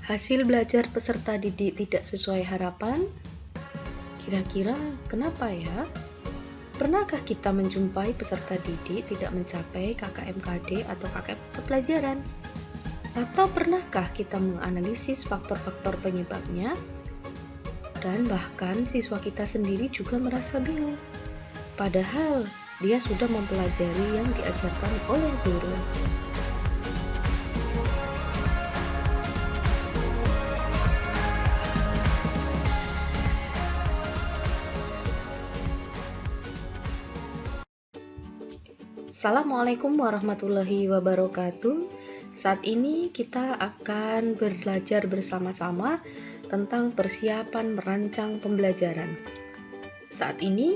Hasil belajar peserta didik tidak sesuai harapan? Kira-kira kenapa ya? Pernahkah kita menjumpai peserta didik tidak mencapai KKM-KD atau KKM pelajaran? Atau pernahkah kita menganalisis faktor-faktor penyebabnya? Dan bahkan siswa kita sendiri juga merasa bingung. Padahal dia sudah mempelajari yang diajarkan oleh guru. Assalamualaikum warahmatullahi wabarakatuh. Saat ini kita akan belajar bersama-sama tentang persiapan merancang pembelajaran. Saat ini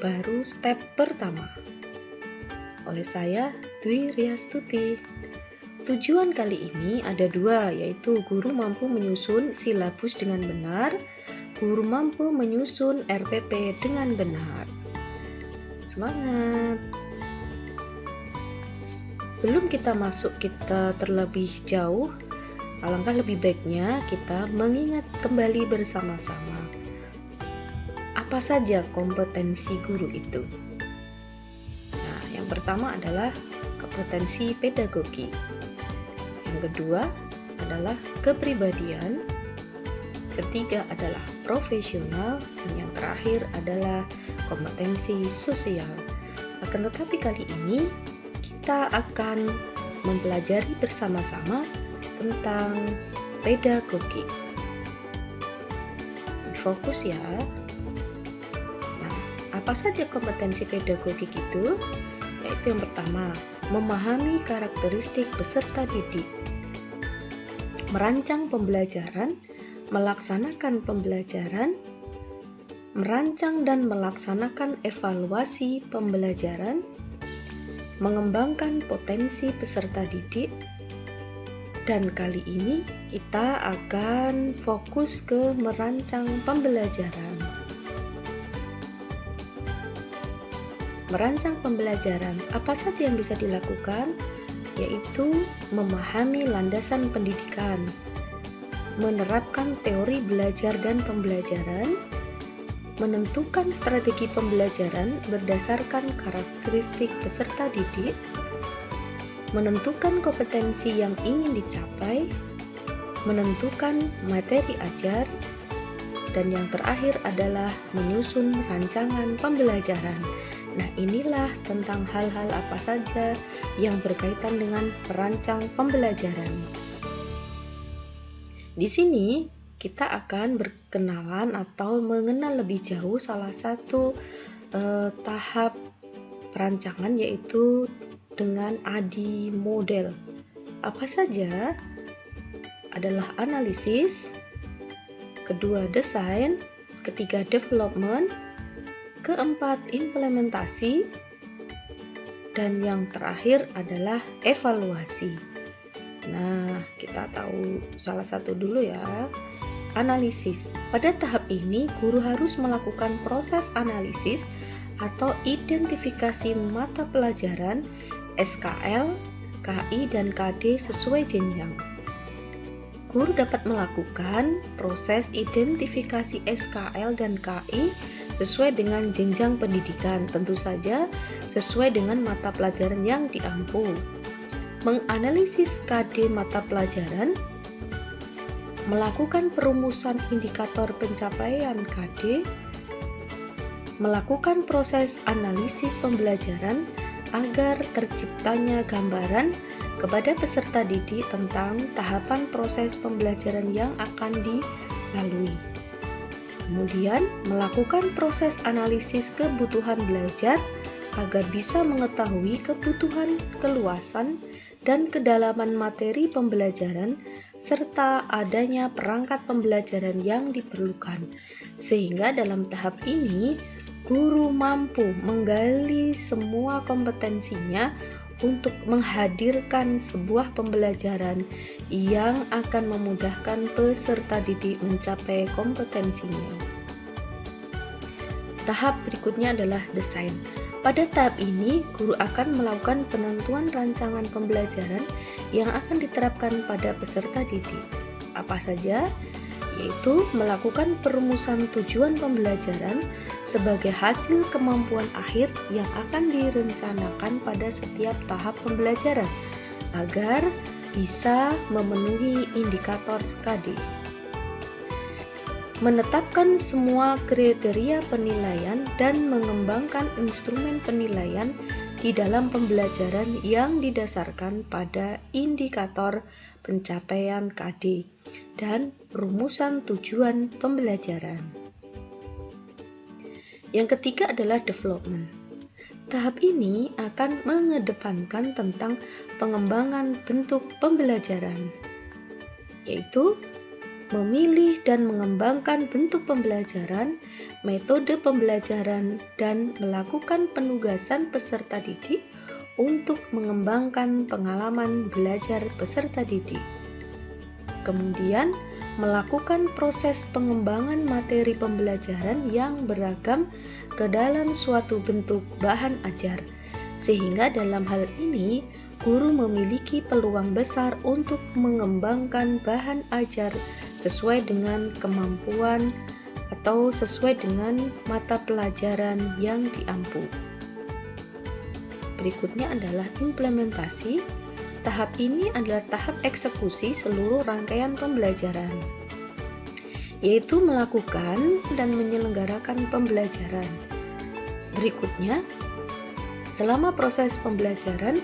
baru step pertama. Oleh saya, Dwi Riastuti. Tujuan kali ini ada dua, yaitu guru mampu menyusun silabus dengan benar, guru mampu menyusun RPP dengan benar. Semangat! Sebelum kita terlebih jauh, alangkah lebih baiknya kita mengingat kembali bersama-sama apa saja kompetensi guru itu. Nah, yang pertama adalah kompetensi pedagogi. Yang kedua adalah kepribadian. Ketiga adalah profesional, dan yang terakhir adalah kompetensi sosial. Akan tetapi kali ini kita akan mempelajari bersama-sama tentang pedagogi. Fokus ya. Nah, apa saja kompetensi pedagogik itu? Yaitu yang pertama, memahami karakteristik peserta didik, merancang pembelajaran, melaksanakan pembelajaran, merancang dan melaksanakan evaluasi pembelajaran, mengembangkan potensi peserta didik, dan kali ini kita akan fokus ke merancang pembelajaran. Merancang pembelajaran, apa saja yang bisa dilakukan? Yaitu memahami landasan pendidikan, menerapkan teori belajar dan pembelajaran, menentukan strategi pembelajaran berdasarkan karakteristik peserta didik, menentukan kompetensi yang ingin dicapai, menentukan materi ajar, dan yang terakhir adalah menyusun rancangan pembelajaran. Nah, inilah tentang hal-hal apa saja yang berkaitan dengan perancang pembelajaran. Di sini kita akan berkenalan atau mengenal lebih jauh salah satu tahap perancangan, yaitu dengan ADI model. Apa saja? Adalah analisis, kedua desain, ketiga development, keempat implementasi, dan yang terakhir adalah evaluasi. Nah, kita tahu salah satu dulu ya. Analisis. Pada tahap ini, guru harus melakukan proses analisis atau identifikasi mata pelajaran SKL, KI, dan KD sesuai jenjang. Guru dapat melakukan proses identifikasi SKL dan KI sesuai dengan jenjang pendidikan, tentu saja sesuai dengan mata pelajaran yang diampu. Menganalisis KD mata pelajaran, melakukan perumusan indikator pencapaian KD, melakukan proses analisis pembelajaran agar terciptanya gambaran kepada peserta didik tentang tahapan proses pembelajaran yang akan dilalui. Kemudian, melakukan proses analisis kebutuhan belajar agar bisa mengetahui kebutuhan, keluasan, dan kedalaman materi pembelajaran serta adanya perangkat pembelajaran yang diperlukan. Sehingga dalam tahap ini, guru mampu menggali semua kompetensinya untuk menghadirkan sebuah pembelajaran yang akan memudahkan peserta didik mencapai kompetensinya. Tahap berikutnya adalah desain. Pada tahap ini, guru akan melakukan penentuan rancangan pembelajaran yang akan diterapkan pada peserta didik. apa saja? Yaitu melakukan perumusan tujuan pembelajaran sebagai hasil kemampuan akhir yang akan direncanakan pada setiap tahap pembelajaran agar bisa memenuhi indikator KD. Menetapkan semua kriteria penilaian dan mengembangkan instrumen penilaian di dalam pembelajaran yang didasarkan pada indikator pencapaian KD dan rumusan tujuan pembelajaran. Yang ketiga adalah development. Tahap ini akan mengedepankan tentang pengembangan bentuk pembelajaran, yaitu memilih dan mengembangkan bentuk pembelajaran, metode pembelajaran, dan melakukan penugasan peserta didik untuk mengembangkan pengalaman belajar peserta didik. Kemudian, melakukan proses pengembangan materi pembelajaran yang beragam ke dalam suatu bentuk bahan ajar, sehingga dalam hal ini guru memiliki peluang besar untuk mengembangkan bahan ajar sesuai dengan kemampuan atau sesuai dengan mata pelajaran yang diampu. Berikutnya adalah implementasi. Tahap ini adalah tahap eksekusi seluruh rangkaian pembelajaran, yaitu melakukan dan menyelenggarakan pembelajaran. Berikutnya, selama proses pembelajaran,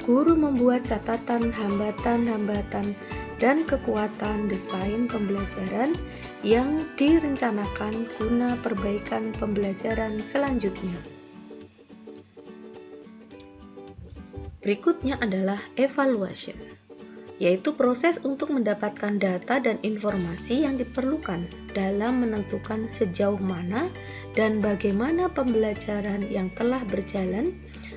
guru membuat catatan hambatan-hambatan dan kekuatan desain pembelajaran yang direncanakan guna perbaikan pembelajaran selanjutnya. Berikutnya adalah evaluation, yaitu proses untuk mendapatkan data dan informasi yang diperlukan dalam menentukan sejauh mana dan bagaimana pembelajaran yang telah berjalan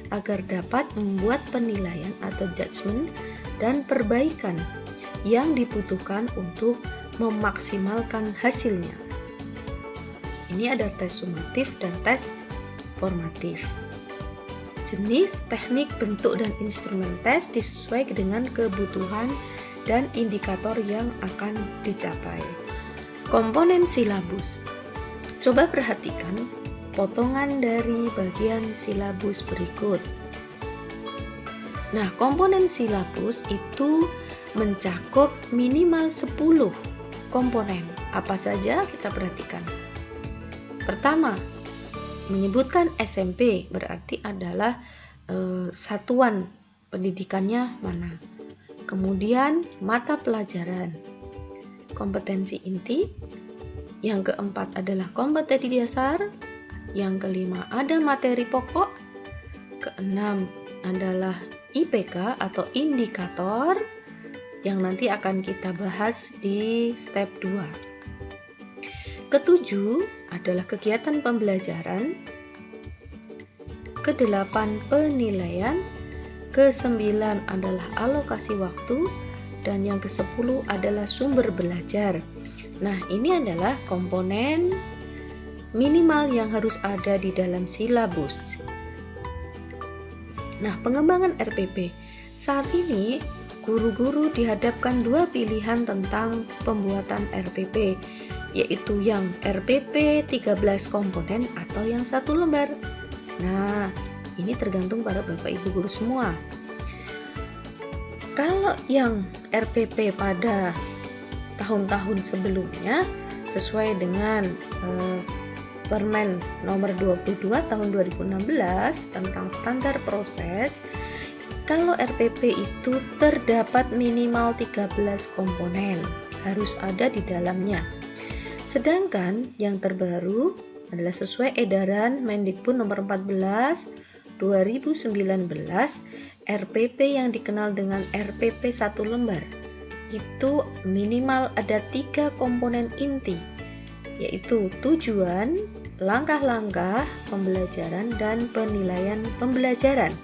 agar dapat membuat penilaian atau judgement dan perbaikan yang dibutuhkan untuk memaksimalkan hasilnya. Ini ada tes sumatif dan tes formatif. Jenis, teknik, bentuk, dan instrumen tes disesuaikan dengan kebutuhan dan indikator yang akan dicapai. Komponen silabus. Coba perhatikan potongan dari bagian silabus berikut. Nah, komponen silabus itu mencakup minimal 10 komponen. Apa saja kita perhatikan. Pertama, menyebutkan SMP berarti adalah satuan pendidikannya mana. Kemudian mata pelajaran, kompetensi inti. Yang keempat adalah kompetensi dasar. Yang kelima ada materi pokok. Keenam adalah IPK atau indikator yang nanti akan kita bahas di step 2. Ketujuh adalah kegiatan pembelajaran. Kedelapan penilaian. Kesembilan adalah alokasi waktu. Dan yang ke-10 adalah sumber belajar. Nah, ini adalah komponen minimal yang harus ada di dalam silabus. Nah, pengembangan RPP. Saat ini guru-guru dihadapkan dua pilihan tentang pembuatan RPP, yaitu yang RPP 13 komponen atau yang 1 lembar. Nah, ini tergantung pada Bapak Ibu guru semua. Kalau yang RPP pada tahun-tahun sebelumnya sesuai dengan Permen nomor 22 tahun 2016 tentang standar proses, kalau RPP itu terdapat minimal 13 komponen harus ada di dalamnya. Sedangkan yang terbaru adalah sesuai edaran Mendikbud nomor 14 2019, RPP yang dikenal dengan RPP 1 lembar itu minimal ada 3 komponen inti, yaitu tujuan, langkah-langkah pembelajaran, dan penilaian pembelajaran.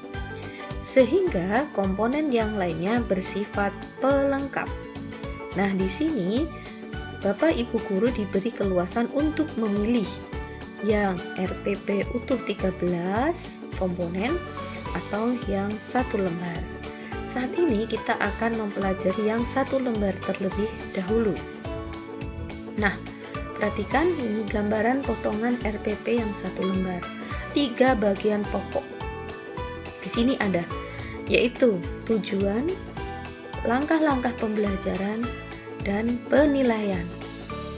Sehingga komponen yang lainnya bersifat pelengkap. Nah, di sini Bapak Ibu guru diberi keluasan untuk memilih yang RPP utuh 13 komponen atau yang 1 lembar. Saat ini kita akan mempelajari yang satu lembar terlebih dahulu. Nah, perhatikan ini gambaran potongan RPP yang satu lembar. 3 bagian pokok. Di sini ada, yaitu tujuan, langkah-langkah pembelajaran, dan penilaian.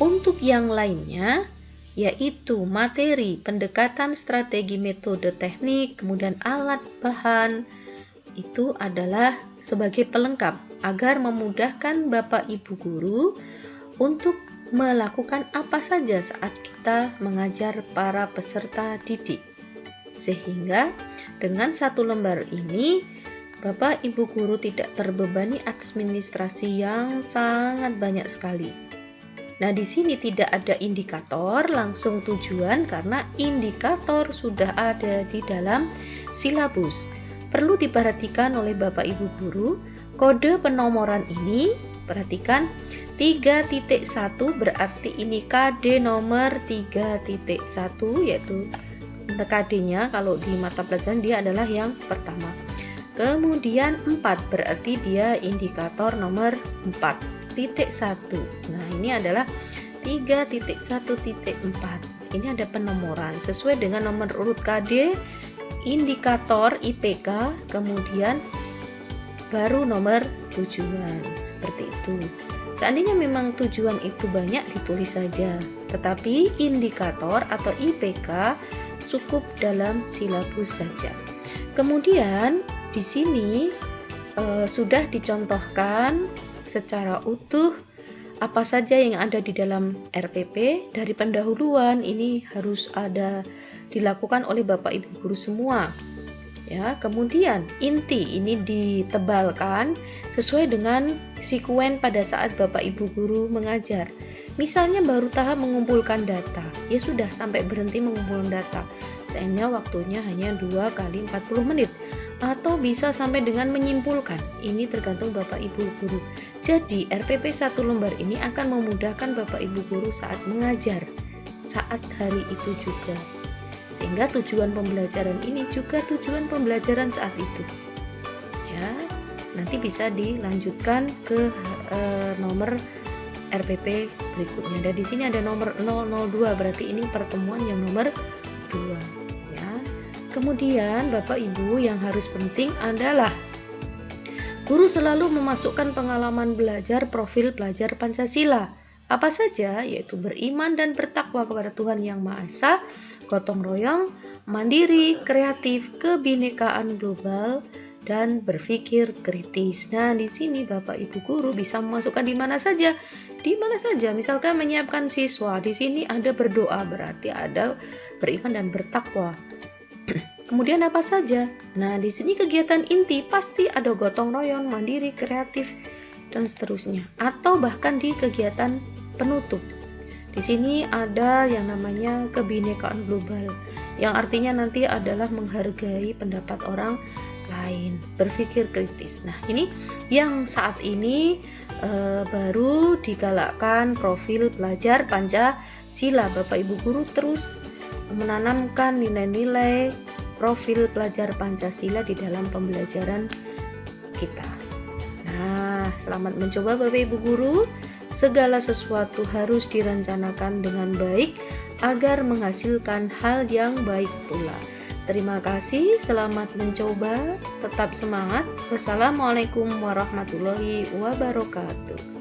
Untuk yang lainnya, yaitu materi, pendekatan, strategi, metode, teknik, kemudian alat, bahan, itu adalah sebagai pelengkap agar memudahkan Bapak Ibu guru untuk melakukan apa saja saat kita mengajar para peserta didik. Sehingga dengan satu lembar ini Bapak Ibu guru tidak terbebani administrasi yang sangat banyak sekali. Nah, di sini tidak ada indikator, langsung tujuan karena indikator sudah ada di dalam silabus. Perlu diperhatikan oleh Bapak Ibu guru, kode penomoran ini, perhatikan 3.1 berarti ini KD nomor 3.1, yaitu KD-nya kalau di mata pelajaran dia adalah yang pertama. Kemudian 4 berarti dia indikator nomor 4.1. Nah, ini adalah 3.1.4. Ini ada penomoran sesuai dengan nomor urut KD, indikator IPK, kemudian baru nomor tujuan, seperti itu. Seandainya memang tujuan itu banyak, ditulis saja, tetapi indikator atau IPK cukup dalam silabus saja. Kemudian di sini sudah dicontohkan secara utuh apa saja yang ada di dalam RPP. Dari pendahuluan ini harus ada dilakukan oleh Bapak Ibu guru semua. Ya, kemudian inti ini ditebalkan sesuai dengan sekuen pada saat Bapak Ibu guru mengajar. Misalnya baru tahap mengumpulkan data, ya sudah sampai berhenti mengumpulkan data. Sayangnya waktunya hanya 2 kali 40 menit. Atau bisa sampai dengan menyimpulkan. Ini tergantung Bapak Ibu guru. Jadi RPP 1 lembar ini akan memudahkan Bapak Ibu guru saat mengajar, saat hari itu juga. Sehingga tujuan pembelajaran ini juga tujuan pembelajaran saat itu. Ya, nanti bisa dilanjutkan ke nomor RPP berikutnya. Dan di sini ada nomor 002, berarti ini pertemuan yang nomor 2. Ya. Kemudian Bapak Ibu yang harus penting adalah guru selalu memasukkan pengalaman belajar profil pelajar Pancasila. Apa saja? Yaitu beriman dan bertakwa kepada Tuhan Yang Maha Esa, gotong royong, mandiri, kreatif, kebinekaan global, dan berpikir kritis. Nah, di sini Bapak Ibu guru bisa memasukkan di mana saja. Di mana saja, misalkan menyiapkan siswa, di sini ada berdoa, berarti ada beriman dan bertakwa. Kemudian apa saja? Nah, di sini kegiatan inti pasti ada gotong royong, mandiri, kreatif, dan seterusnya. Atau bahkan di kegiatan penutup. Di sini ada yang namanya kebinekaan global, yang artinya nanti adalah menghargai pendapat orang lain, berpikir kritis. Nah, ini yang saat ini baru digalakkan profil pelajar Pancasila. Bapak Ibu guru terus menanamkan nilai-nilai profil pelajar Pancasila di dalam pembelajaran kita. Nah, selamat mencoba Bapak Ibu guru. Segala sesuatu harus direncanakan dengan baik agar menghasilkan hal yang baik pula. Terima kasih, selamat mencoba, tetap semangat. Wassalamualaikum warahmatullahi wabarakatuh.